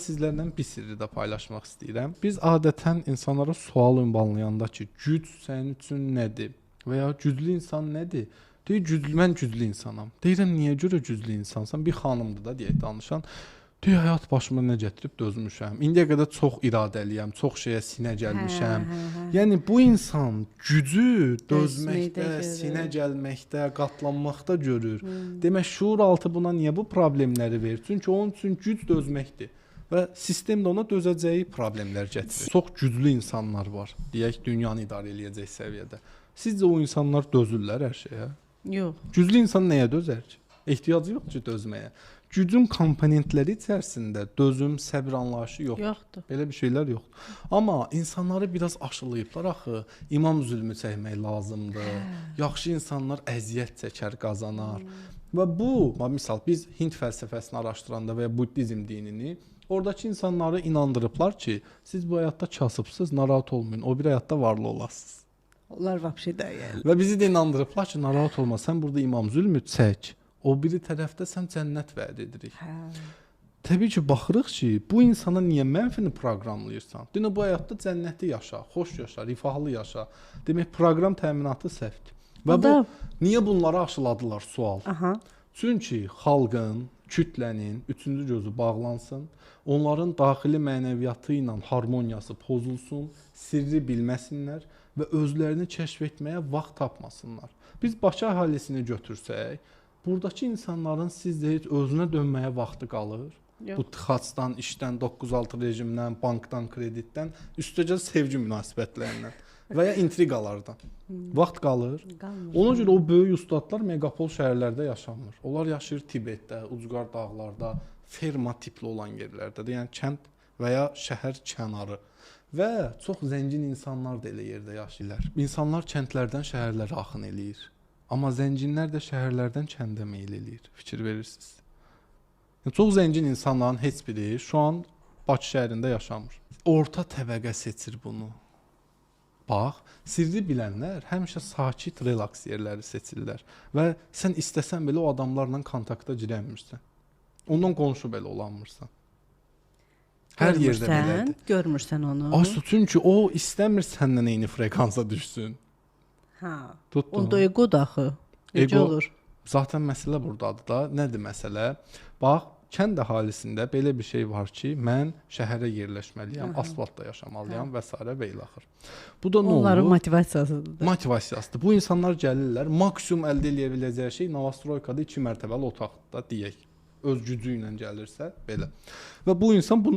sizlərlə bir sirri də paylaşmaq istəyirəm. Biz adətən insanlara sual ünvanlayanda ki, güc sənin üçün nədir? Və ya güclü insan nədir? Deyir, mən güclü insanam. Deyirəm, niyə görə güclü insansan? Bir xanımdır da deyək danışan. Deyir, həyat başıma nə gətirib dözmüşəm. İndiyə qədər çox iradəliyəm, çox şeyə sinə gəlmişəm. Yəni bu insan gücü dözməkdə, sinə gəlməkdə, qatlanmaqda görür. Demək, şuur altı buna niyə bu problemləri verir? Çünki onun üçün güc dözməkdir. Və sistem də ona dözəcəyi problemlər gətirir. Çox güclü insanlar var, deyək, dünyanı idarə edəcək səviyyədə. Sizcə o insanlar dözürlər hər şeyə? Yox. Güclü insan nəyə dözər ki? Ehtiyacı yox ki dözməyə. Gücün komponentləri içərisində dözüm, səbr anlayışı yoxdur. Belə bir şeylər yoxdur. Amma insanları biraz aşılayıblar axı. İmam zülmü çəkmək lazımdır. Yaxşı insanlar əziyyət çəkər, qazanar. Və bu, misal biz Hind fəlsəfəsini araşdıranda və ya Buddizm dinini, oradakı insanları inandırıblar ki, siz bu həyatda kasıbsınız, narahat olmayın. O bir həyatda varlı olasınız. Onlar vəbşi deyil. Və bizi də inandırıblar ki, narahat olma, sən burada imam zülmü çək. O biri tərəfdə sən cənnət vəd edirik. Təbii ki, baxırıq ki, bu insana niyə mənfini proqramlayırsan? Dünə bu həyatda cənnəti yaşa, xoş yaşa, rifahlı yaşa. Demək, proqram təminatı səhvdir. Və bu, niyə bunları aşıladılar sual? Çünki xalqın, kütlənin üçüncü gözü bağlansın, onların daxili mənəviyyatı ilə harmoniyası pozulsun, sirri bilməsinlər və özlərini kəşf etməyə vaxt tapmasınlar. Biz Bakı əhalisini götürsək, buradakı insanların sizcə heç özünə dönməyə vaxtı qalır? Yox. Bu tıxacdan, işdən, 9-6 rejimdən, bankdan, kreditdən, üstəcə sevgi münasibətlərindən və ya intriqalardan. Vaxt qalır. Ona görə o böyük ustadlar meqapol şəhərlərdə yaşamır. Onlar yaşayır Tibetdə, ucqar dağlarda, ferma tipli olan yerlərdə, yəni kənd və ya şəhər kənarı. Və çox zəngin insanlar da elə yerdə yaşayırlar. İnsanlar kəndlərdən şəhərlərə axın eləyir. Amma zənginlər də şəhərlərdən kəndə meyl eləyir. Fikir verirsiniz. Çox zəngin insanların heç biri şu an Bakı şəhərində yaşamır. Orta təbəqə seçir bunu. Bax, sirri bilənlər həmişə sakit, relaks yerləri seçirlər. Və sən istəsən belə o adamlarla kontakta girəmirsən. Ondan qonşu belə olanmırsan. Hər yerdə belədir. Görmürsən onu. Aslı, çünki o istəmir səndən eyni frekansa düşsün. Onda egodur axı. Necə olur? Zaten məsələ buradadır da. Nədir məsələ? Bax, kənd əhalisində belə bir şey var ki, mən şəhərə yerləşməliyəm, asfaltda yaşamalıyam və s. və ilaxır. Bu da nə olur? Onların motivasiyasıdır. Motivasiyasıdır. Bu insanlar gəlirlər, maksimum əldə edə biləcəyi şey Novostroykada 2 mərtəbəli otaqda deyək. Öz gücü ilə gəlirsə belə. Və bu insan bunu